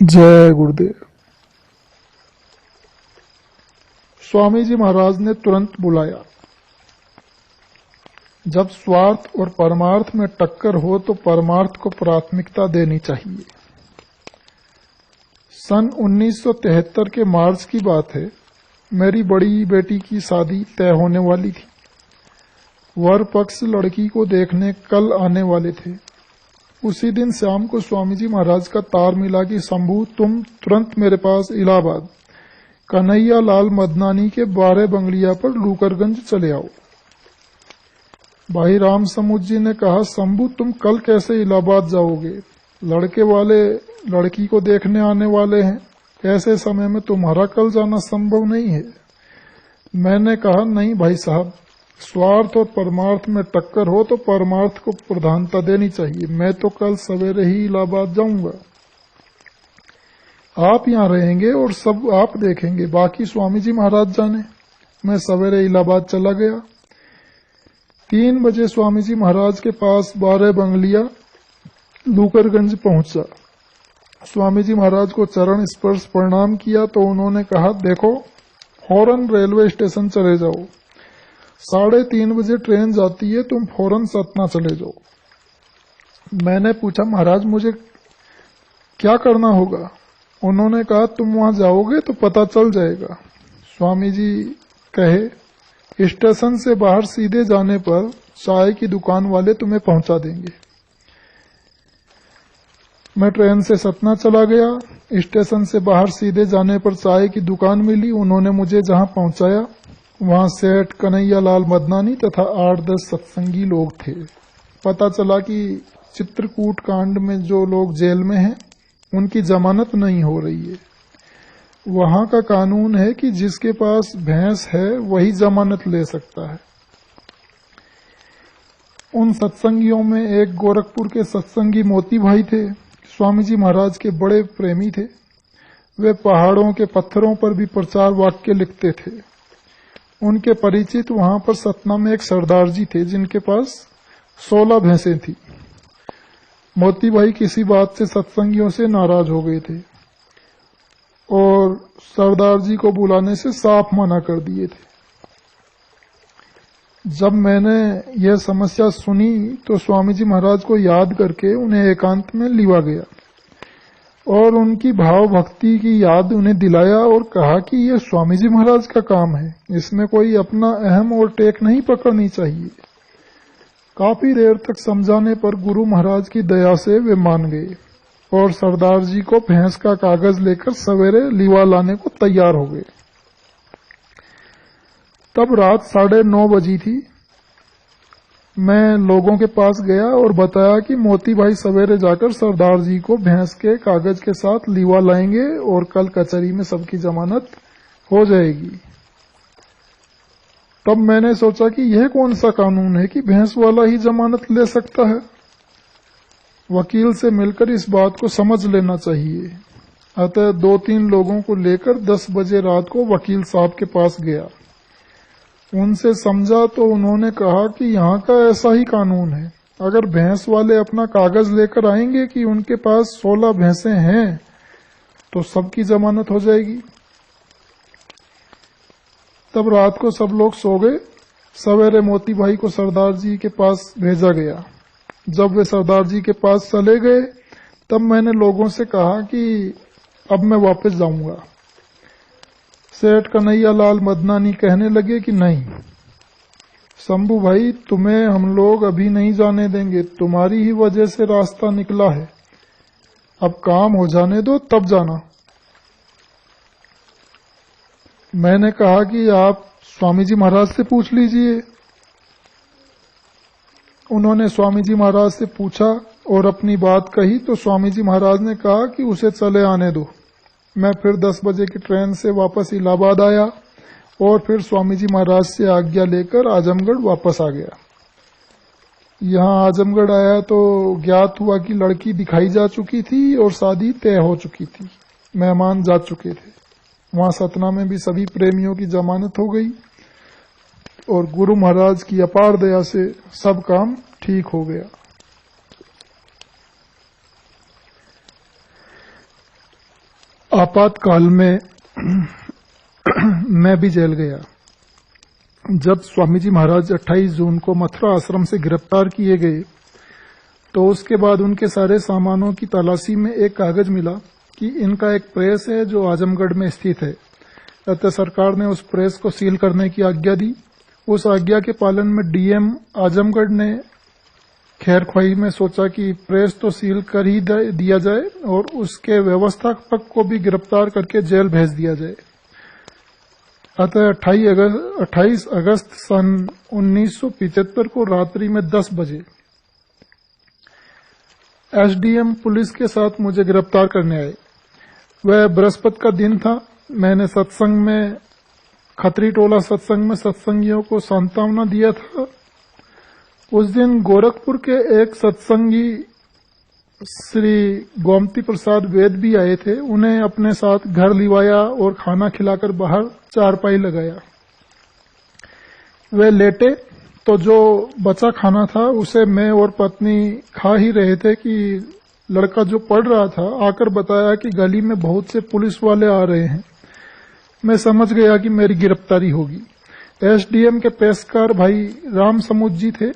जय गुरुदेव। स्वामी जी महाराज ने तुरंत बुलाया। जब स्वार्थ और परमार्थ में टक्कर हो तो परमार्थ को प्राथमिकता देनी चाहिए। सन 1973 के मार्च की बात है। मेरी बड़ी बेटी की शादी तय होने वाली थी। वर पक्ष लड़की को देखने कल आने वाले थे। उसी दिन शाम को स्वामी जी महाराज का तार मिला कि शंभू, तुम तुरंत मेरे पास इलाहाबाद कन्हैया लाल मदनानी के 12 बंगलिया पर लूकरगंज चले आओ। भाई राम समुद्र जी ने कहा, शंभू तुम कल कैसे इलाहाबाद जाओगे? लड़के वाले लड़की को देखने आने वाले हैं। ऐसे समय में तुम्हारा कल जाना संभव नहीं है। मैंने कहा, नहीं भाई साहब, स्वार्थ और परमार्थ में टक्कर हो तो परमार्थ को प्रधानता देनी चाहिए। मैं तो कल सवेरे ही इलाहाबाद जाऊंगा। आप यहाँ रहेंगे और सब आप देखेंगे, बाकी स्वामी जी महाराज जाने। मैं सवेरे इलाहाबाद चला गया। 3 बजे स्वामी जी महाराज के पास 12 बंगलिया लूकरगंज पहुंचा। स्वामी जी महाराज को चरण स्पर्श प्रणाम किया तो उन्होंने कहा, देखो फौरन रेलवे स्टेशन चले जाओ। 3:30 बजे ट्रेन जाती है, तुम फौरन सतना चले जाओ। मैंने पूछा, महाराज मुझे क्या करना होगा? उन्होंने कहा, तुम वहां जाओगे तो पता चल जाएगा। स्वामी जी कहे, स्टेशन से बाहर सीधे जाने पर चाय की दुकान वाले तुम्हें पहुंचा देंगे। मैं ट्रेन से सतना चला गया। स्टेशन से बाहर सीधे जाने पर चाय की दुकान मिली। उन्होंने मुझे जहां पहुंचाया वहां सेठ कन्हैया लाल मदनानी तथा 8-10 सत्संगी लोग थे। पता चला कि चित्रकूट कांड में जो लोग जेल में हैं उनकी जमानत नहीं हो रही है। वहां का कानून है कि जिसके पास भैंस है वही जमानत ले सकता है। उन सत्संगियों में एक गोरखपुर के सत्संगी मोती भाई थे। स्वामी जी महाराज के बड़े प्रेमी थे। वे पहाड़ों के पत्थरों पर भी प्रचार वाक्य लिखते थे। उनके परिचित वहां पर सतना में एक सरदार जी थे जिनके पास 16 भैंसें थी। मोती भाई किसी बात से सत्संगियों से नाराज हो गए थे और सरदार जी को बुलाने से साफ मना कर दिए थे। जब मैंने यह समस्या सुनी तो स्वामी जी महाराज को याद करके उन्हें एकांत में लिवा गया और उनकी भाव भक्ति की याद उन्हें दिलाया और कहा कि यह स्वामी जी महाराज का काम है, इसमें कोई अपना अहम और टेक नहीं पकड़नी चाहिए। काफी देर तक समझाने पर गुरु महाराज की दया से वे मान गए और सरदार जी को भैंस का कागज लेकर सवेरे लीवा लाने को तैयार हो गए। तब रात 9:30 बजी थी। मैं लोगों के पास गया और बताया कि मोती भाई सवेरे जाकर सरदार जी को भैंस के कागज के साथ लीवा लाएंगे और कल कचहरी में सबकी जमानत हो जाएगी। तब मैंने सोचा कि यह कौन सा कानून है कि भैंस वाला ही जमानत ले सकता है। वकील से मिलकर इस बात को समझ लेना चाहिए। अतः 2-3 लोगों को लेकर 10 बजे रात को वकील साहब के पास गया। उनसे समझा तो उन्होंने कहा कि यहाँ का ऐसा ही कानून है। अगर भैंस वाले अपना कागज लेकर आएंगे कि उनके पास 16 भैंसें हैं तो सबकी जमानत हो जाएगी। तब रात को सब लोग सो गए। सवेरे मोती भाई को सरदार जी के पास भेजा गया। जब वे सरदार जी के पास चले गए तब मैंने लोगों से कहा कि अब मैं वापस जाऊंगा। सेठ कन्हैया लाल मदनानी कहने लगे कि नहीं शंभू भाई, तुम्हें हम लोग अभी नहीं जाने देंगे। तुम्हारी ही वजह से रास्ता निकला है। अब काम हो जाने दो तब जाना। मैंने कहा कि आप स्वामी जी महाराज से पूछ लीजिए। उन्होंने स्वामी जी महाराज से पूछा और अपनी बात कही तो स्वामी जी महाराज ने कहा कि उसे चले आने दो। मैं फिर 10 बजे की ट्रेन से वापस इलाहाबाद आया और फिर स्वामी जी महाराज से आज्ञा लेकर आजमगढ़ वापस आ गया। यहाँ आजमगढ़ आया तो ज्ञात हुआ कि लड़की दिखाई जा चुकी थी और शादी तय हो चुकी थी। मेहमान जा चुके थे। वहां सतना में भी सभी प्रेमियों की जमानत हो गई और गुरु महाराज की अपार दया से सब काम ठीक हो गया। आपातकाल में मैं भी जेल गया। जब स्वामी जी महाराज 28 जून को मथुरा आश्रम से गिरफ्तार किए गए तो उसके बाद उनके सारे सामानों की तलाशी में एक कागज मिला कि इनका एक प्रेस है जो आजमगढ़ में स्थित है। अतः सरकार ने उस प्रेस को सील करने की आज्ञा दी। उस आज्ञा के पालन में डीएम आजमगढ़ ने खैर ख्वाही में सोचा कि प्रेस तो सील कर ही दिया जाए और उसके व्यवस्थापक को भी गिरफ्तार करके जेल भेज दिया जाए। अतः 28 अगस्त सन 1975 को रात्रि में 10 बजे एसडीएम पुलिस के साथ मुझे गिरफ्तार करने आए। वह बृहस्पति का दिन था। मैंने सत्संग में खत्री टोला सत्संग में सत्संगियों को सांत्वना दिया था। उस दिन गोरखपुर के एक सत्संगी श्री गोमती प्रसाद वेद भी आए थे। उन्हें अपने साथ घर लिवाया और खाना खिलाकर बाहर चारपाई लगाया। वे लेटे तो जो बचा खाना था उसे मैं और पत्नी खा ही रहे थे कि लड़का जो पढ़ रहा था आकर बताया कि गली में बहुत से पुलिस वाले आ रहे हैं। मैं समझ गया कि मेरी गिरफ्तारी होगी। एसडीएम के पेशकार भाई राम समुद्र जी थे,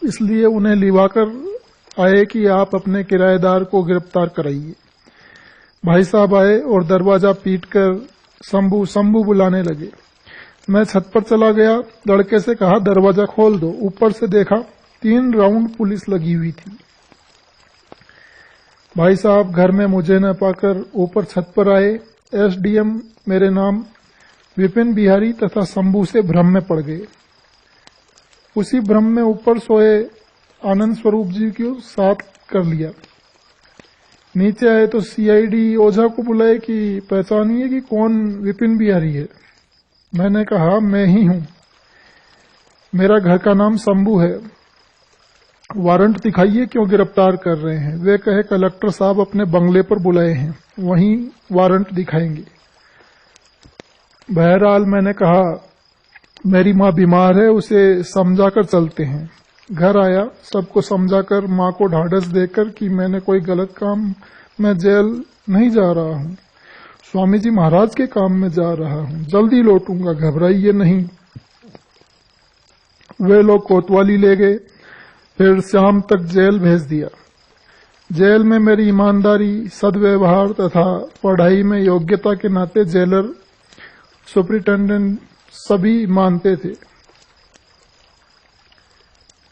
इसलिए उन्हें लिवाकर आए कि आप अपने किराएदार को गिरफ्तार कराइए। भाई साहब आए और दरवाजा पीटकर शंभू बुलाने लगे। मैं छत पर चला गया। लड़के से कहा दरवाजा खोल दो। ऊपर से देखा 3 राउंड पुलिस लगी हुई थी। भाई साहब घर में मुझे न पाकर ऊपर छत पर आए। एसडीएम मेरे नाम विपिन बिहारी तथा शंभू से भ्रम में पड़ गए। उसी भ्रम में ऊपर सोए आनंद स्वरूप जी को साथ कर लिया। नीचे आए तो सीआईडी ओझा को बुलाए कि पहचानिए कि कौन विपिन बिहारी है। मैंने कहा मैं ही हूं, मेरा घर का नाम शंभू है, वारंट दिखाइए क्यों गिरफ्तार कर रहे हैं। वे कहे कलेक्टर साहब अपने बंगले पर बुलाए हैं, वहीं वारंट दिखाएंगे। बहरहाल मैंने कहा मेरी माँ बीमार है, उसे समझाकर चलते हैं। घर आया, सबको समझाकर माँ को ढाढ़स देकर कि मैंने कोई गलत काम में जेल नहीं जा रहा हूँ, स्वामी जी महाराज के काम में जा रहा हूँ, जल्दी लौटूंगा, घबराइए नहीं। वे लोग कोतवाली ले गए, फिर शाम तक जेल भेज दिया। जेल में मेरी ईमानदारी, सद्व्यवहार तथा पढ़ाई में योग्यता के नाते जेलर, सुपरिटेंडेंट सभी मानते थे।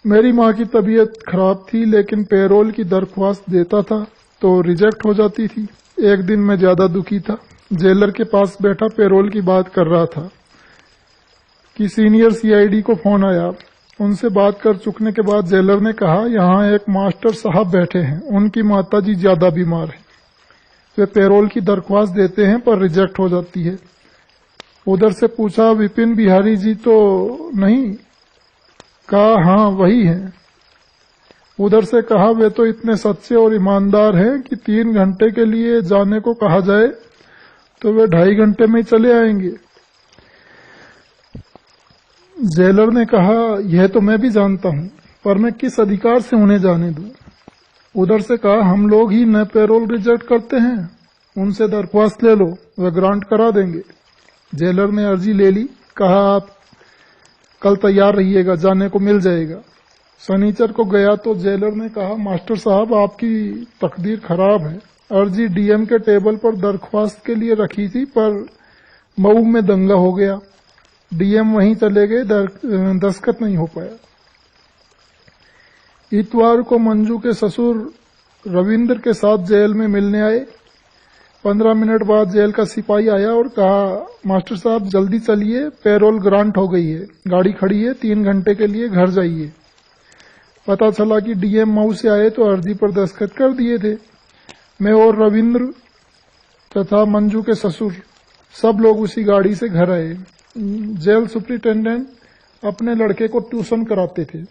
मेरी माँ की तबीयत खराब थी, लेकिन पेरोल की दरख्वास्त देता था तो रिजेक्ट हो जाती थी। एक दिन मैं ज्यादा दुखी था। जेलर के पास बैठा पेरोल की बात कर रहा था कि सीनियर सीआईडी को फोन आया। उनसे बात कर चुकने के बाद जेलर ने कहा यहाँ एक मास्टर साहब बैठे हैं, उनकी माताजी ज्यादा बीमार है, वे पेरोल की दरख्वास्त देते हैं पर रिजेक्ट हो जाती है। उधर से पूछा विपिन बिहारी जी तो नहीं? कहा हाँ वही हैं। उधर से कहा वे तो इतने सच्चे और ईमानदार हैं कि 3 घंटे के लिए जाने को कहा जाए तो वे 2.5 घंटे में ही चले आएंगे। जेलर ने कहा यह तो मैं भी जानता हूं, पर मैं किस अधिकार से उन्हें जाने दूं। उधर से कहा हम लोग ही न पेरोल रिजेक्ट करते हैं, उनसे दरख्वास्त ले लो, वे ग्रांट करा देंगे। जेलर ने अर्जी ले ली। कहा आप कल तैयार रहिएगा, जाने को मिल जाएगा। शनिचर को गया तो जेलर ने कहा मास्टर साहब आपकी तकदीर खराब है, अर्जी डीएम के टेबल पर दरख्वास्त के लिए रखी थी पर मऊ में दंगा हो गया, डीएम वहीं चले गए, दस्तखत नहीं हो पाया। इतवार को मंजू के ससुर रविंद्र के साथ जेल में मिलने आए। 15 मिनट बाद जेल का सिपाही आया और कहा मास्टर साहब जल्दी चलिए, पेरोल ग्रांट हो गई है, गाड़ी खड़ी है, 3 घंटे के लिए घर जाइए। पता चला कि डीएम मऊ से आए तो अर्जी पर दस्तखत कर दिए थे। मैं और रविंद्र तथा मंजू के ससुर सब लोग उसी गाड़ी से घर आए। जेल सुपरिटेंडेंट अपने लड़के को ट्यूशन कराते थे,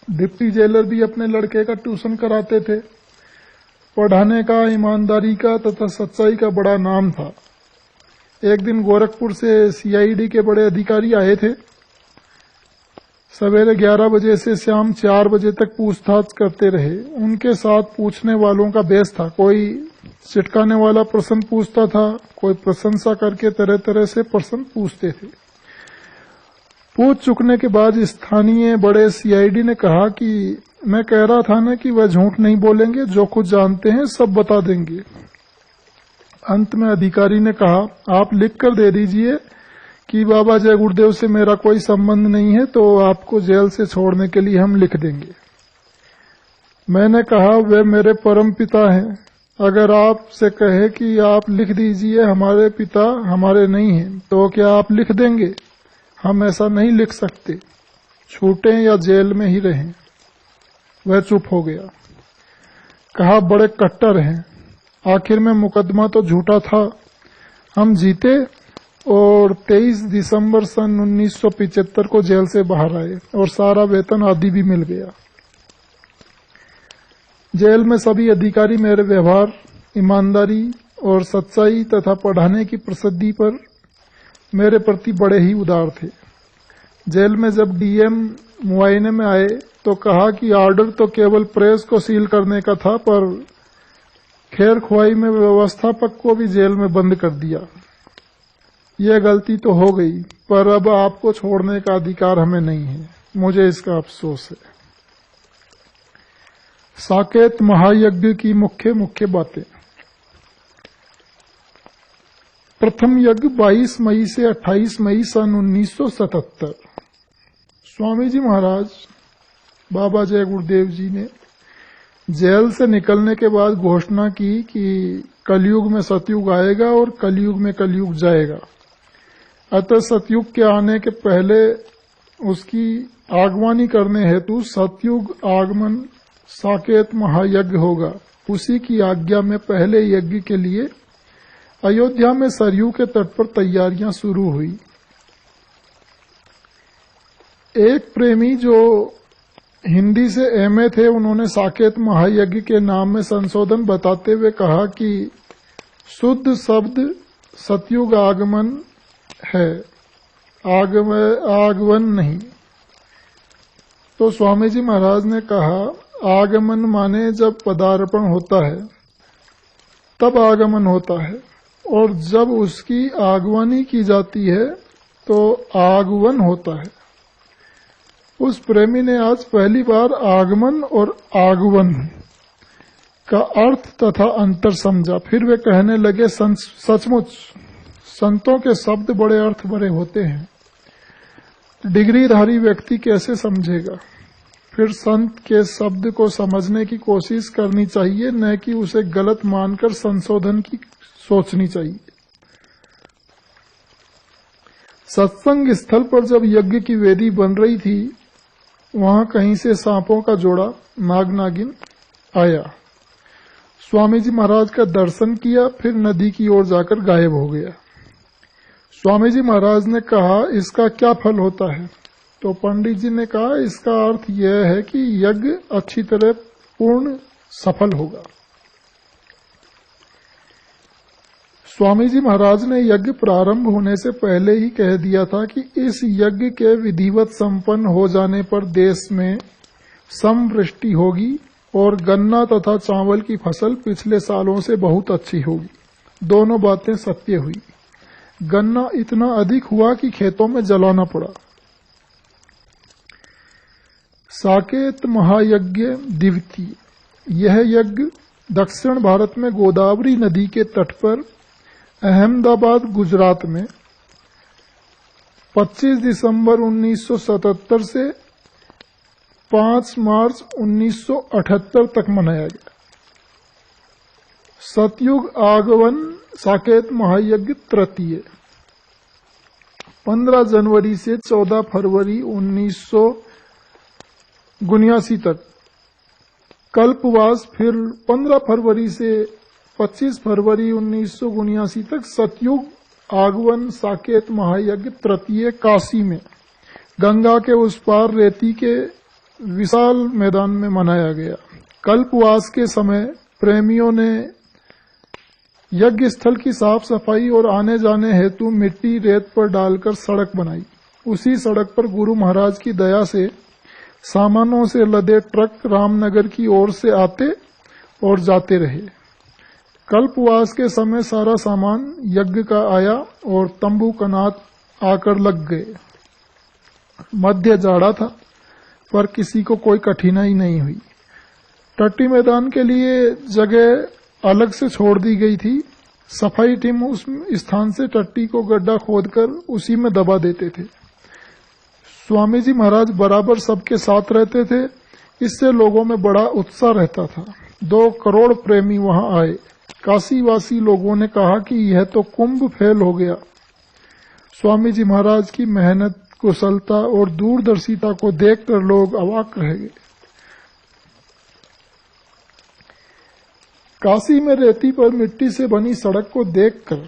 डिप्टी जेलर भी अपने लड़के का ट्यूशन कराते थे। पढ़ाने का, ईमानदारी का तथा सच्चाई का बड़ा नाम था। एक दिन गोरखपुर से सीआईडी के बड़े अधिकारी आए थे। सवेरे 11 बजे से शाम 4 बजे तक पूछताछ करते रहे। उनके साथ पूछने वालों का बेस था। कोई चिटकाने वाला प्रश्न पूछता था, कोई प्रशंसा करके तरह तरह से प्रश्न पूछते थे। पूछ चुकने के बाद स्थानीय बड़े सीआईडी ने कहा कि मैं कह रहा था ना कि वह झूठ नहीं बोलेंगे, जो कुछ जानते हैं सब बता देंगे। अंत में अधिकारी ने कहा, आप लिख कर दे दीजिए कि बाबा जय गुरुदेव से मेरा कोई संबंध नहीं है, तो आपको जेल से छोड़ने के लिए हम लिख देंगे। मैंने कहा, वे मेरे परम पिता हैं। अगर आपसे कहे कि आप लिख दीजिए हमारे पिता हमारे नहीं हैं, तो क्या आप लिख देंगे? हम ऐसा नहीं लिख सकते, छूटें या जेल में ही रहें। वह चुप हो गया। कहा, बड़े कट्टर हैं। आखिर में मुकदमा तो झूठा था। हम जीते और 23 दिसंबर सन 1975 को जेल से बाहर आए और सारा वेतन आदि भी मिल गया। जेल में सभी अधिकारी मेरे व्यवहार, ईमानदारी और सच्चाई तथा पढ़ाने की प्रसिद्धि पर मेरे प्रति बड़े ही उदार थे। जेल में जब डीएम मुआयने में आए तो कहा कि ऑर्डर तो केवल प्रेस को सील करने का था, पर खैर ख्वाही में व्यवस्थापक को भी जेल में बंद कर दिया। यह गलती तो हो गई, पर अब आपको छोड़ने का अधिकार हमें नहीं है। मुझे इसका अफसोस है। साकेत महायज्ञ की मुख्य बातें। प्रथम यज्ञ 22 मई से 28 मई सन 1977। स्वामी जी महाराज बाबा जय गुरुदेव जी ने जेल से निकलने के बाद घोषणा की कि कलयुग में सतयुग आएगा और कलयुग में कलयुग जाएगा। अतः सतयुग के आने के पहले उसकी आगवानी करने हेतु सतयुग आगमन साकेत महायज्ञ होगा। उसी की आज्ञा में पहले यज्ञ के लिए अयोध्या में सरयू के तट पर तैयारियां शुरू हुई। एक प्रेमी जो हिंदी से एमए थे, उन्होंने साकेत महायज्ञ के नाम में संशोधन बताते हुए कहा कि शुद्ध शब्द सतयुग आगमन है, आगमन नहीं। तो स्वामी जी महाराज ने कहा, आगमन माने जब पदार्पण होता है तब आगमन होता है, और जब उसकी आगवानी की जाती है तो आगमन होता है। उस प्रेमी ने आज पहली बार आगमन और आगमन का अर्थ तथा अंतर समझा। फिर वे कहने लगे, सचमुच संतों के शब्द बड़े अर्थ भरे होते हैं। डिग्रीधारी व्यक्ति कैसे समझेगा? फिर संत के शब्द को समझने की कोशिश करनी चाहिए, न कि उसे गलत मानकर संशोधन की सोचनी चाहिए। सत्संग स्थल पर जब यज्ञ की वेदी बन रही थी, वहां कहीं से सांपों का जोड़ा नाग नागिन आया। स्वामी जी महाराज का दर्शन किया, फिर नदी की ओर जाकर गायब हो गया। स्वामी जी महाराज ने कहा, इसका क्या फल होता है? तो पंडित जी ने कहा, इसका अर्थ यह है कि यज्ञ अच्छी तरह पूर्ण सफल होगा। स्वामी जी महाराज ने यज्ञ प्रारंभ होने से पहले ही कह दिया था कि इस यज्ञ के विधिवत संपन्न हो जाने पर देश में समवृष्टि होगी और गन्ना तथा चावल की फसल पिछले सालों से बहुत अच्छी होगी। दोनों बातें सत्य हुई। गन्ना इतना अधिक हुआ कि खेतों में जलाना पड़ा। साकेत महायज्ञ द्वितीय। यह यज्ञ दक्षिण भारत में गोदावरी नदी के तट पर अहमदाबाद गुजरात में 25 दिसंबर 1977 से 5 मार्च 1978 तक मनाया गया। सतयुग आगमन साकेत महायज्ञ तृतीय 15 जनवरी से 14 फरवरी 1979 तक। कल्पवास फिर 15 फरवरी से 25 फरवरी 1979 तक सतयुग आगमन साकेत महायज्ञ तृतीय काशी में गंगा के उस पार रेती के विशाल मैदान में मनाया गया। कल्पवास के समय प्रेमियों ने यज्ञ स्थल की साफ सफाई और आने जाने हेतु मिट्टी रेत पर डालकर सड़क बनाई। उसी सड़क पर गुरु महाराज की दया से सामानों से लदे ट्रक रामनगर की ओर से आते और जाते रहे। कल्पवास के समय सारा सामान यज्ञ का आया और तंबू कनात आकर लग गए। मध्य जाड़ा था, पर किसी को कोई कठिनाई नहीं हुई। टट्टी मैदान के लिए जगह अलग से छोड़ दी गई थी। सफाई टीम उस स्थान से टट्टी को गड्ढा खोदकर उसी में दबा देते थे। स्वामी जी महाराज बराबर सबके साथ रहते थे। इससे लोगों में बड़ा उत्साह रहता था। 2 करोड़ प्रेमी वहां आए। काशीवासी लोगों ने कहा कि यह तो कुंभ फेल हो गया। स्वामी जी महाराज की मेहनत, कुशलता और दूरदर्शिता को देखकर लोग अवाक रह गए। काशी में रेती पर मिट्टी से बनी सड़क को देखकर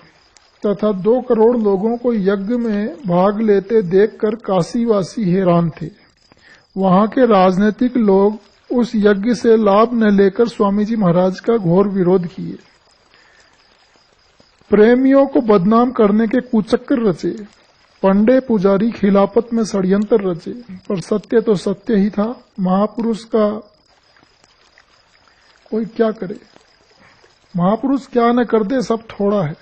तथा 2 करोड़ लोगों को यज्ञ में भाग लेते देखकर काशीवासी हैरान थे। वहां के राजनीतिक लोग उस यज्ञ से लाभ न लेकर स्वामी जी महाराज का घोर विरोध किए। प्रेमियों को बदनाम करने के कुचक्कर रचे। पंडे पुजारी खिलाफत में षड्यंत्र रचे, पर सत्य तो सत्य ही था। महापुरुष का कोई क्या करे, महापुरुष क्या न कर दे, सब थोड़ा है।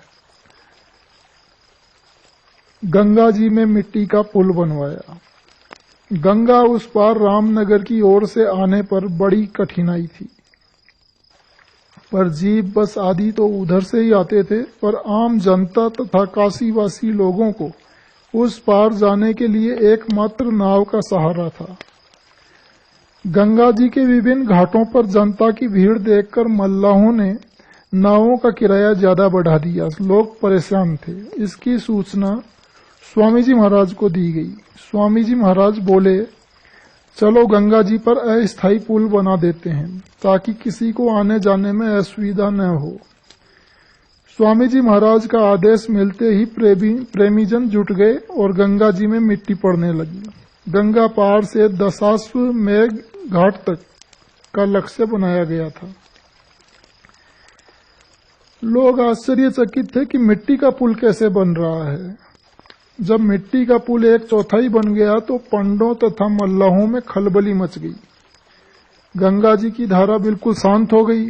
गंगा जी में मिट्टी का पुल बनवाया। गंगा उस पार रामनगर की ओर से आने पर बड़ी कठिनाई थी, पर जीप बस आदि तो उधर से ही आते थे, पर आम जनता तथा काशीवासी लोगों को उस पार जाने के लिए एकमात्र नाव का सहारा था। गंगा जी के विभिन्न घाटों पर जनता की भीड़ देखकर मल्लाहों ने नावों का किराया ज्यादा बढ़ा दिया। लोग परेशान थे। इसकी सूचना स्वामी जी महाराज को दी गई। स्वामी जी महाराज बोले, चलो गंगा जी पर अस्थायी पुल बना देते हैं ताकि किसी को आने जाने में असुविधा न हो। स्वामी जी महाराज का आदेश मिलते ही प्रेमीजन जुट गए और गंगा जी में मिट्टी पड़ने लगी। गंगा पार से दशाश्व मेघ घाट तक का लक्ष्य बनाया गया था। लोग आश्चर्यचकित थे कि मिट्टी का पुल कैसे बन रहा है। जब मिट्टी का पुल 1/4 बन गया तो पंडों तथा मल्लाहों में खलबली मच गई। गंगा जी की धारा बिल्कुल शांत हो गई।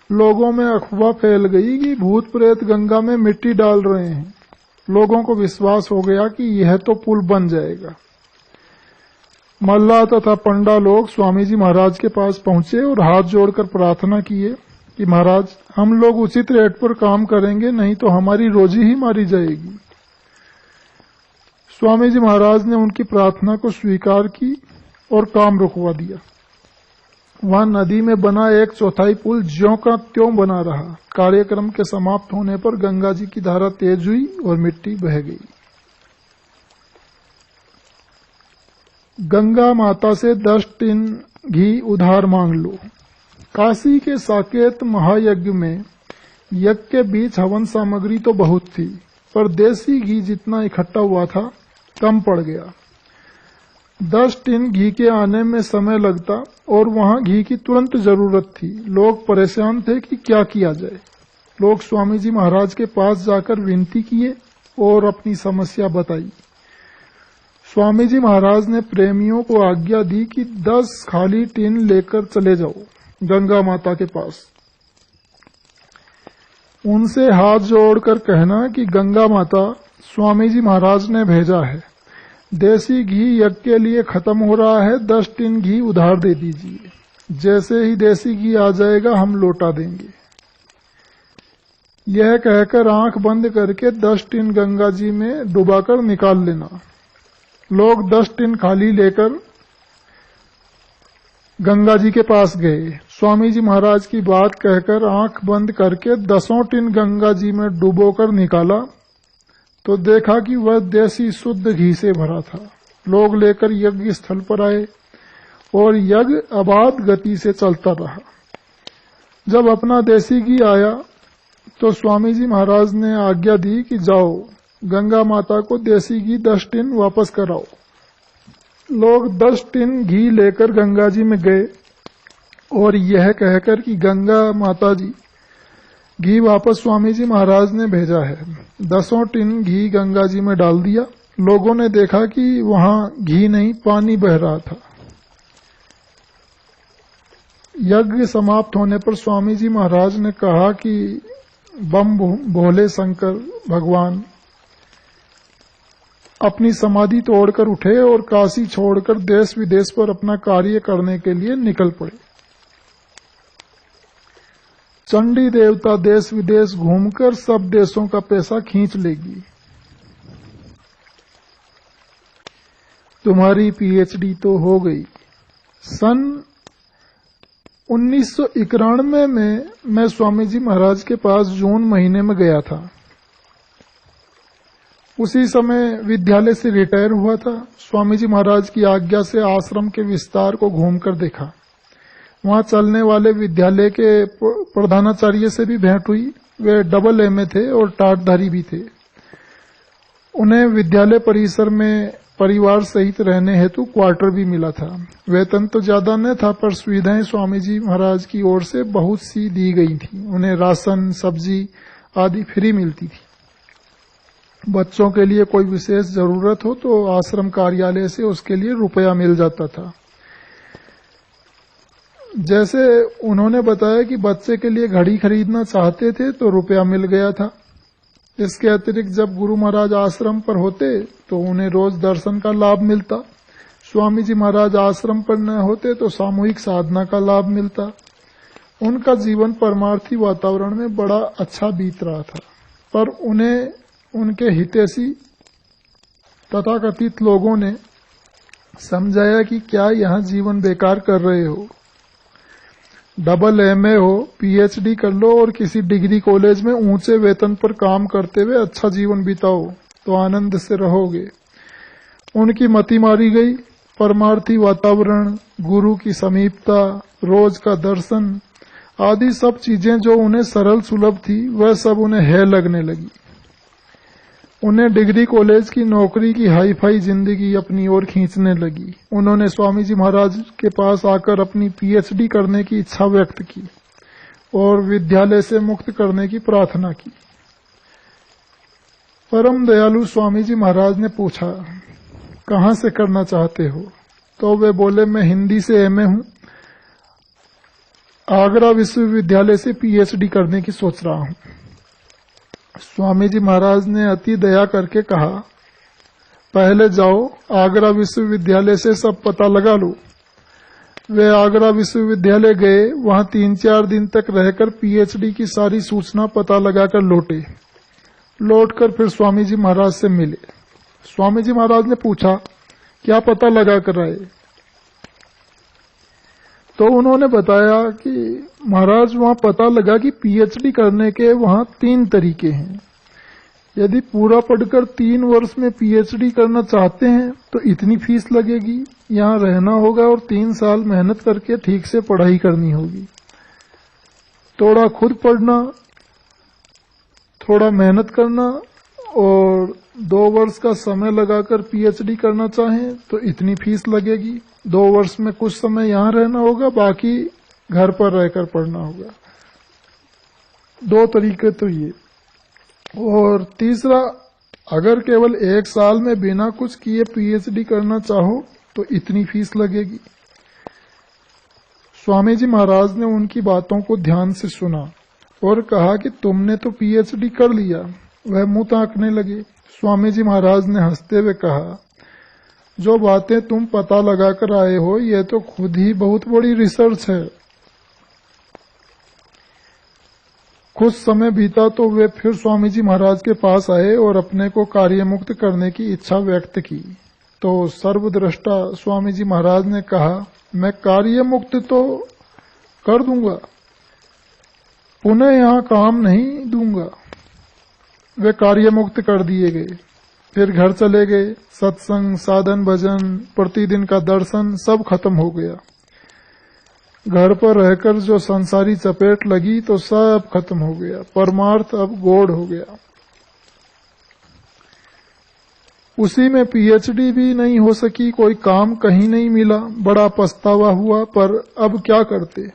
लोगों में अफवाह फैल गई कि भूत प्रेत गंगा में मिट्टी डाल रहे हैं। लोगों को विश्वास हो गया कि यह तो पुल बन जाएगा। मल्लाह तथा पंडा लोग स्वामी जी महाराज के पास पहुंचे और हाथ जोड़कर प्रार्थना किए कि महाराज, हम लोग उचित रेट पर काम करेंगे, नहीं तो हमारी रोजी ही मारी जाएगी। स्वामी जी महाराज ने उनकी प्रार्थना को स्वीकार की और काम रुकवा दिया। वहां नदी में बना 1/4 पुल ज्यों का त्यों बना रहा। कार्यक्रम के समाप्त होने पर गंगा जी की धारा तेज हुई और मिट्टी बह गई। गंगा माता से 10 टिन घी उधार मांग लो। काशी के साकेत महायज्ञ में यज्ञ के बीच हवन सामग्री तो बहुत थी, पर देसी घी जितना इकट्ठा हुआ था कम पड़ गया। 10 टिन घी के आने में समय लगता और वहां घी की तुरंत जरूरत थी। लोग परेशान थे कि क्या किया जाए। लोग स्वामी जी महाराज के पास जाकर विनती किए और अपनी समस्या बताई। स्वामी जी महाराज ने प्रेमियों को आज्ञा दी कि 10 खाली टिन लेकर चले जाओ गंगा माता के पास। उनसे हाथ जोड़कर कहना कि गंगा माता, स्वामी जी महाराज ने भेजा है। देसी घी यज्ञ के लिए खत्म हो रहा है, 10 टिन घी उधार दे दीजिए। जैसे ही देसी घी आ जाएगा हम लौटा देंगे। यह कहकर आंख बंद करके 10 टिन गंगा जी में डुबाकर निकाल लेना। लोग 10 टिन खाली लेकर गंगा जी के पास गए। स्वामी जी महाराज की बात कहकर आंख बंद करके 10 टिन गंगा जी में डुबोकर निकाला तो देखा कि वह देसी शुद्ध घी से भरा था। लोग लेकर यज्ञ स्थल पर आए और यज्ञ अबाध गति से चलता रहा। जब अपना देसी घी आया तो स्वामी जी महाराज ने आज्ञा दी कि जाओ गंगा माता को देसी घी 10 टिन वापस कराओ। लोग 10 टिन घी लेकर गंगा जी में गए और यह कहकर कि गंगा माता जी, घी वापस स्वामी जी महाराज ने भेजा है। 10 टिन घी गंगा जी में डाल दिया लोगों ने देखा कि वहां घी नहीं पानी बह रहा था। यज्ञ समाप्त होने पर स्वामी जी महाराज ने कहा कि बम भोले शंकर भगवान अपनी समाधि तोड़कर उठे और काशी छोड़कर देश विदेश पर अपना कार्य करने के लिए निकल पड़े। चंडी देवता देश विदेश घूमकर सब देशों का पैसा खींच लेगी। तुम्हारी पीएचडी तो हो गई। सन 1991 में मैं स्वामी जी महाराज के पास जून महीने में गया था। उसी समय विद्यालय से रिटायर हुआ था। स्वामी जी महाराज की आज्ञा से आश्रम के विस्तार को घूमकर देखा। वहां चलने वाले विद्यालय के प्रधानाचार्य से भी भेंट हुई। वे डबल एमए थे और टाटधारी भी थे। उन्हें विद्यालय परिसर में परिवार सहित रहने हेतु क्वार्टर भी मिला था। वेतन तो ज्यादा न था, पर सुविधाएं स्वामी जी महाराज की ओर से बहुत सी दी गई थी। उन्हें राशन, सब्जी आदि फ्री मिलती थी। बच्चों के लिए कोई विशेष जरूरत हो तो आश्रम कार्यालय से उसके लिए रुपया मिल जाता था। जैसे उन्होंने बताया कि बच्चे के लिए घड़ी खरीदना चाहते थे तो रुपया मिल गया था। इसके अतिरिक्त जब गुरु महाराज आश्रम पर होते तो उन्हें रोज दर्शन का लाभ मिलता। स्वामी जी महाराज आश्रम पर न होते तो सामूहिक साधना का लाभ मिलता। उनका जीवन परमार्थी वातावरण में बड़ा अच्छा बीत रहा था, पर उन्हें उनके हितैषी तथाकथित लोगों ने समझाया कि क्या यहां जीवन बेकार कर रहे हो। डबल एमए हो, पीएचडी कर लो और किसी डिग्री कॉलेज में ऊंचे वेतन पर काम करते हुए अच्छा जीवन बिताओ तो आनंद से रहोगे। उनकी मति मारी गई। परमार्थी वातावरण, गुरु की समीपता, रोज का दर्शन आदि सब चीजें जो उन्हें सरल सुलभ थी वह सब उन्हें है लगने लगी। उन्हें डिग्री कॉलेज की नौकरी की हाई फाई जिंदगी अपनी ओर खींचने लगी। उन्होंने स्वामी जी महाराज के पास आकर अपनी पीएचडी करने की इच्छा व्यक्त की और विद्यालय से मुक्त करने की प्रार्थना की। परम दयालु स्वामी जी महाराज ने पूछा, कहां से करना चाहते हो? तो वे बोले, मैं हिंदी से एमए हूं, आगरा विश्वविद्यालय से पीएचडी करने की सोच रहा हूं। स्वामी जी महाराज ने अति दया करके कहा, पहले जाओ आगरा विश्वविद्यालय से सब पता लगा लो। वे आगरा विश्वविद्यालय गए। वहां 3-4 दिन तक रहकर पीएचडी की सारी सूचना पता लगाकर लौटे। लौटकर फिर स्वामी जी महाराज से मिले। स्वामी जी महाराज ने पूछा, क्या पता लगा कर आए? तो उन्होंने बताया कि महाराज वहां पता लगा कि पीएचडी करने के वहां 3 तरीके हैं। यदि पूरा पढ़कर 3 वर्ष में पीएचडी करना चाहते हैं तो इतनी फीस लगेगी, यहाँ रहना होगा और 3 साल मेहनत करके ठीक से पढ़ाई करनी होगी। थोड़ा खुद पढ़ना, थोड़ा मेहनत करना और 2 वर्ष का समय लगाकर पीएचडी करना चाहें तो इतनी फीस लगेगी। 2 वर्ष में कुछ समय यहाँ रहना होगा, बाकी घर पर रहकर पढ़ना होगा। 2 तरीके तो ये। और तीसरा, अगर केवल 1 साल में बिना कुछ किए पीएचडी करना चाहो तो इतनी फीस लगेगी। स्वामी जी महाराज ने उनकी बातों को ध्यान से सुना और कहा कि तुमने तो पीएचडी कर लिया। वह मुंह ताकने लगे। स्वामी जी महाराज ने हंसते हुए कहा, जो बातें तुम पता लगाकर आए हो ये तो खुद ही बहुत बड़ी रिसर्च है। कुछ समय बीता तो वे फिर स्वामी जी महाराज के पास आए और अपने को कार्यमुक्त करने की इच्छा व्यक्त की। तो सर्वद्रष्टा स्वामी जी महाराज ने कहा, मैं कार्यमुक्त तो कर दूंगा, पुनः यहाँ काम नहीं दूंगा। वे कार्यमुक्त कर दिए गए। फिर घर चले गए। सत्संग, साधन, भजन, प्रतिदिन का दर्शन सब खत्म हो गया। घर पर रहकर जो संसारी चपेट लगी तो सब खत्म हो गया। परमार्थ अब गौड़ हो गया। उसी में पीएचडी भी नहीं हो सकी, कोई काम कहीं नहीं मिला। बड़ा पछतावा हुआ, पर अब क्या करते।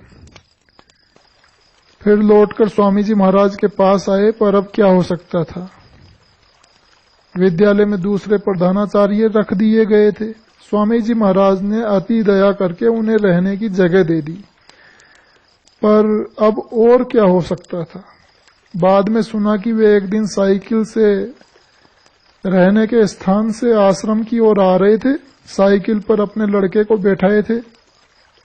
फिर लौटकर स्वामी जी महाराज के पास आए, पर अब क्या हो सकता था। विद्यालय में दूसरे प्रधानाचार्य रख दिए गए थे। स्वामी जी महाराज ने अति दया करके उन्हें रहने की जगह दे दी, पर अब और क्या हो सकता था। बाद में सुना कि वे एक दिन साइकिल से रहने के स्थान से आश्रम की ओर आ रहे थे। साइकिल पर अपने लड़के को बैठाए थे।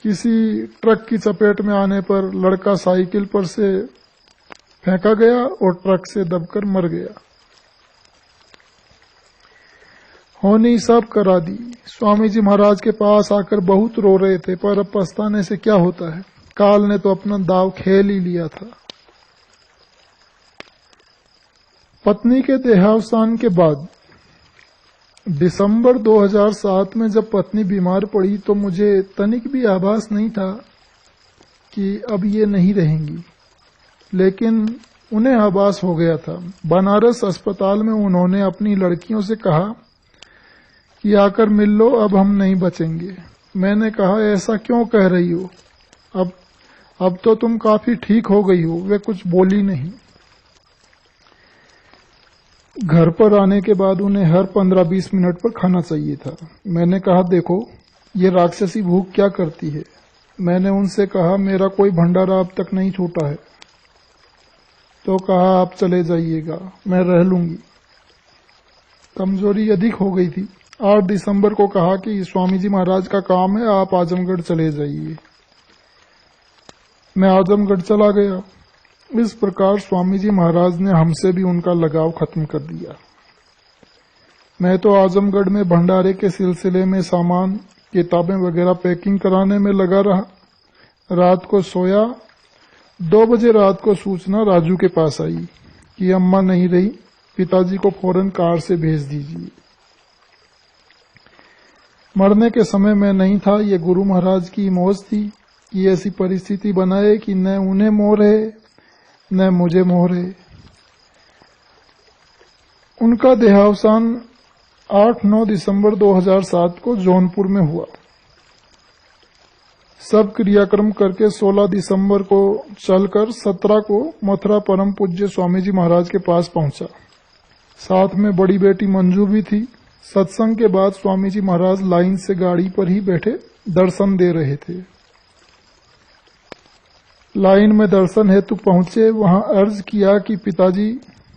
किसी ट्रक की चपेट में आने पर लड़का साइकिल पर से फेंका गया और ट्रक से दबकर मर गया। होनी सब करा दी। स्वामी जी महाराज के पास आकर बहुत रो रहे थे, पर अब पछताने से क्या होता है। काल ने तो अपना दाव खेल ही लिया था। पत्नी के देहावसान के बाद दिसंबर 2007 में जब पत्नी बीमार पड़ी तो मुझे तनिक भी आभास नहीं था कि अब ये नहीं रहेंगी, लेकिन उन्हें आभास हो गया था। बनारस अस्पताल में उन्होंने अपनी लड़कियों से कहा कि आकर मिल लो, अब हम नहीं बचेंगे। मैंने कहा, ऐसा क्यों कह रही हो, अब तो तुम काफी ठीक हो गई हो। वे कुछ बोली नहीं। घर पर आने के बाद उन्हें हर 15-20 मिनट पर खाना चाहिए था। मैंने कहा, देखो ये राक्षसी भूख क्या करती है। मैंने उनसे कहा, मेरा कोई भंडारा अब तक नहीं छूटा है। तो कहा, आप चले जाइएगा, मैं रह लूंगी। कमजोरी अधिक हो गई थी। 8 दिसंबर को कहा कि स्वामी जी महाराज का काम है, आप आजमगढ़ चले जाइए। मैं आजमगढ़ चला गया। इस प्रकार स्वामी जी महाराज ने हमसे भी उनका लगाव खत्म कर दिया। मैं तो आजमगढ़ में भंडारे के सिलसिले में सामान, किताबें वगैरह पैकिंग कराने में लगा रहा। रात को सोया। 2 बजे रात को सूचना राजू के पास आई कि अम्मा नहीं रही, पिताजी को फौरन कार से भेज दीजिए। मरने के समय मैं नहीं था। ये गुरु महाराज की मौज थी कि ऐसी परिस्थिति बनाए कि न उन्हें मोह रहे न मुझे मोह रहे। उनका देहावसान 8-9 दिसंबर 2007 को जौनपुर में हुआ। सब क्रियाक्रम करके 16 दिसंबर को चलकर 17 को मथुरा परम पूज्य स्वामी जी महाराज के पास पहुंचा। साथ में बड़ी बेटी मंजू भी थी। सत्संग के बाद स्वामी जी महाराज लाइन से गाड़ी पर ही बैठे दर्शन दे रहे थे। लाइन में दर्शन हेतु पहुंचे। वहां अर्ज किया कि पिताजी,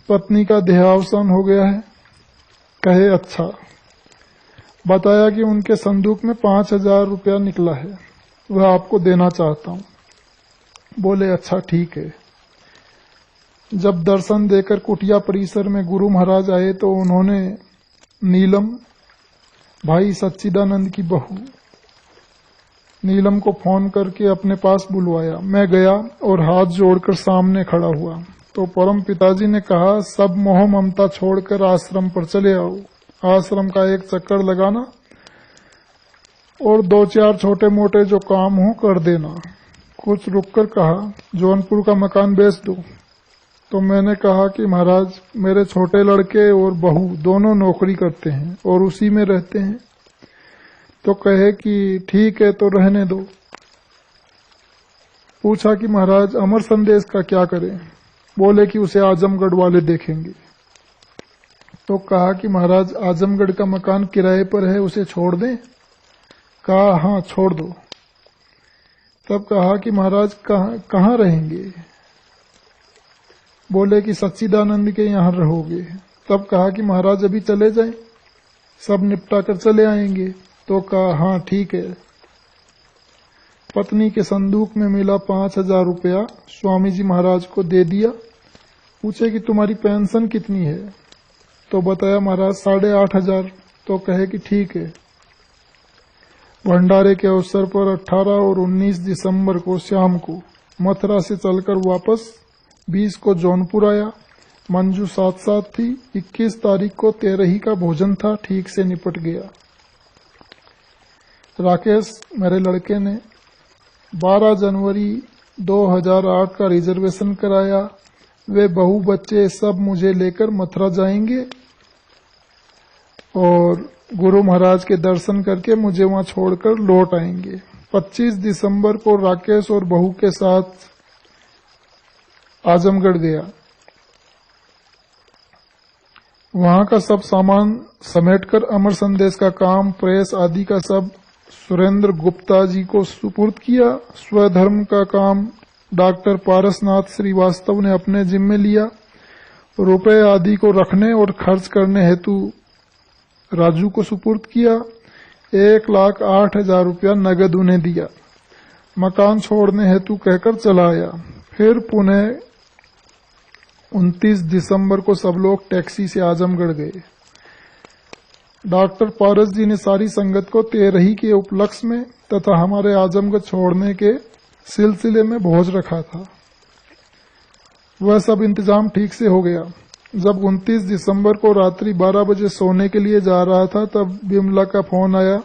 पत्नी का देहावसान हो गया है। कहे, अच्छा। बताया कि उनके संदूक में 5000 रुपया निकला है, वह आपको देना चाहता हूं। बोले, अच्छा ठीक है। जब दर्शन देकर कुटिया परिसर में गुरु महाराज आए तो उन्होंने नीलम, भाई सच्चिदानंद की बहू नीलम को फोन करके अपने पास बुलवाया। मैं गया और हाथ जोड़कर सामने खड़ा हुआ तो परम पिताजी ने कहा, सब मोह ममता छोड़कर आश्रम पर चले आओ। आश्रम का एक चक्कर लगाना और 2-4 छोटे मोटे जो काम हो कर देना। कुछ रुककर कहा, जौनपुर का मकान बेच दो। तो मैंने कहा कि महाराज, मेरे छोटे लड़के और बहू दोनों नौकरी करते हैं और उसी में रहते हैं। तो कहे कि ठीक है, तो रहने दो। पूछा कि महाराज, अमर संदेश का क्या करें। बोले कि उसे आजमगढ़ वाले देखेंगे। तो कहा कि महाराज, आजमगढ़ का मकान किराए पर है, उसे छोड़ दें। कहा, हाँ छोड़ दो। तब कहा कि महाराज, कहाँ रहेंगे। बोले कि सच्चिदानंद के यहाँ रहोगे। तब कहा कि महाराज, अभी चले जाएं, सब निपटा कर चले आएंगे। तो कहा, हाँ ठीक है। पत्नी के संदूक में मिला 5000 रुपया स्वामी जी महाराज को दे दिया। पूछे कि तुम्हारी पेंशन कितनी है। तो बताया, महाराज 8500। तो कहे कि ठीक है। भंडारे के अवसर पर 18 और 19 दिसंबर को शाम को मथुरा से चलकर वापस 20 को जौनपुर आया। मंजू साथ थी। 21 तारीख को तेरही का भोजन था, ठीक से निपट गया। राकेश, मेरे लड़के ने 12 जनवरी 2008 का रिजर्वेशन कराया। वे बहू बच्चे सब मुझे लेकर मथुरा जाएंगे और गुरु महाराज के दर्शन करके मुझे वहां छोड़कर लौट आएंगे। 25 दिसंबर को राकेश और बहू के साथ आजमगढ़ गया। वहां का सब सामान समेटकर अमर संदेश का काम, प्रेस आदि का सब सुरेंद्र गुप्ता जी को सुपुर्द किया। स्वधर्म का काम डॉक्टर पारसनाथ श्रीवास्तव ने अपने जिम्मे लिया। रुपए आदि को रखने और खर्च करने हेतु राजू को सुपुर्द किया। 1,08,000 रुपया नगद उन्हें दिया। मकान छोड़ने हेतु कहकर चला आया। फिर पुनः 29 दिसंबर को सब लोग टैक्सी से आजमगढ़ गए। डॉक्टर पारस जी ने सारी संगत को तेरही के उपलक्ष्य में तथा हमारे आजमगढ़ छोड़ने के सिलसिले में भोज रखा था। वह सब इंतजाम ठीक से हो गया। जब 29 दिसंबर को रात्रि 12 बजे सोने के लिए जा रहा था तब बिमला का फोन आया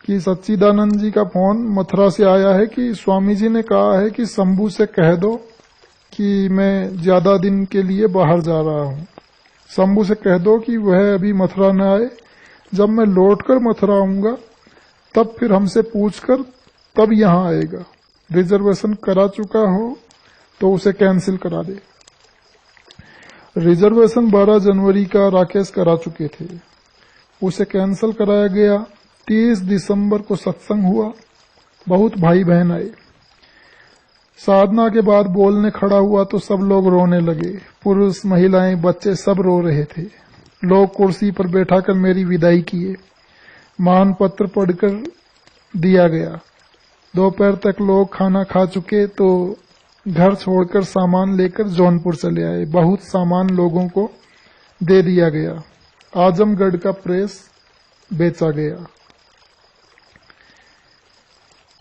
कि सच्चिदानंद जी का फोन मथुरा से आया है कि स्वामी जी ने कहा है कि शंभू से कह दो कि मैं ज्यादा दिन के लिए बाहर जा रहा हूं। शंभू से कह दो कि वह अभी मथुरा न आए। जब मैं लौटकर मथुरा आऊंगा तब फिर हमसे पूछकर तब यहां आएगा। रिजर्वेशन करा चुका हो तो उसे कैंसिल करा दे। रिजर्वेशन 12 जनवरी का राकेश करा चुके थे, उसे कैंसिल कराया गया। 30 दिसंबर को सत्संग हुआ। बहुत भाई बहन आए। साधना के बाद बोलने खड़ा हुआ तो सब लोग रोने लगे। पुरुष, महिलाएं, बच्चे सब रो रहे थे। लोग कुर्सी पर बैठाकर मेरी विदाई किए। मान पत्र पढ़कर दिया गया। दोपहर तक लोग खाना खा चुके तो घर छोड़कर सामान लेकर जौनपुर चले आए। बहुत सामान लोगों को दे दिया गया। आजमगढ़ का प्रेस बेचा गया।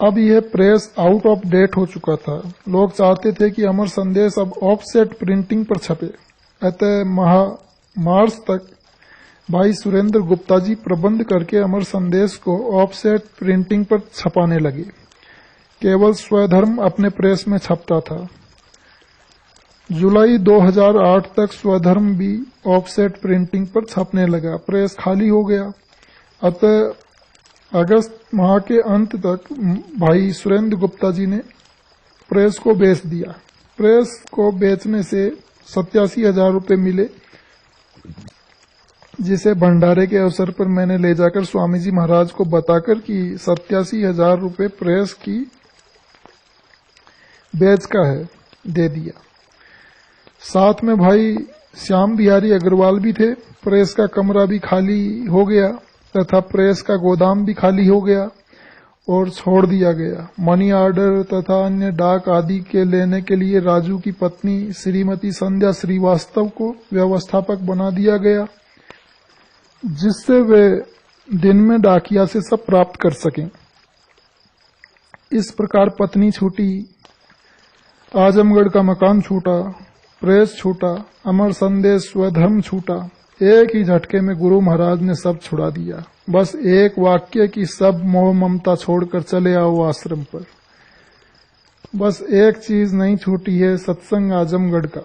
अब यह प्रेस आउट ऑफ डेट हो चुका था। लोग चाहते थे कि अमर संदेश अब ऑफसेट प्रिंटिंग पर छपे। अतः मार्च तक भाई सुरेंद्र गुप्ता जी प्रबंध करके अमर संदेश को ऑफसेट प्रिंटिंग पर छपाने लगे। केवल स्वधर्म अपने प्रेस में छपता था। जुलाई 2008 तक स्वधर्म भी ऑफसेट प्रिंटिंग पर छपने लगा। प्रेस खाली हो गया। अतः अगस्त माह के अंत तक भाई सुरेंद्र गुप्ता जी ने प्रेस को बेच दिया। प्रेस को बेचने से 87,000 रुपये मिले, जिसे भंडारे के अवसर पर मैंने ले जाकर स्वामी जी महाराज को बताकर कि 87,000 रुपये प्रेस की बेच का है, दे दिया। साथ में भाई श्याम बिहारी अग्रवाल भी थे। प्रेस का कमरा भी खाली हो गया तथा प्रेस का गोदाम भी खाली हो गया और छोड़ दिया गया। मनी ऑर्डर तथा अन्य डाक आदि के लेने के लिए राजू की पत्नी श्रीमती संध्या श्रीवास्तव को व्यवस्थापक बना दिया गया, जिससे वे दिन में डाकिया से सब प्राप्त कर सकें। इस प्रकार पत्नी छूटी, आजमगढ़ का मकान छूटा, प्रेस छूटा, अमर संदेश स्वधर्म छूटा। एक ही झटके में गुरु महाराज ने सब छुड़ा दिया। बस एक वाक्य की सब मोह ममता छोड़कर चले आओ आश्रम पर। बस एक चीज नहीं छूटी है, सत्संग आजमगढ़ का।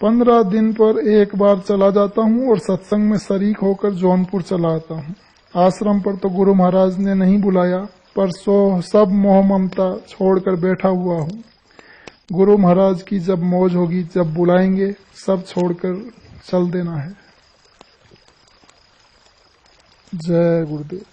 15 दिन पर एक बार चला जाता हूं और सत्संग में शरीक होकर जौनपुर चला आता हूं। आश्रम पर तो गुरु महाराज ने नहीं बुलाया, पर सब मोह ममता छोड़कर बैठा हुआ हूं। गुरु महाराज की जब मौज होगी, जब बुलाएंगे, सब छोड़कर चल देना है। जय गुरुदेव।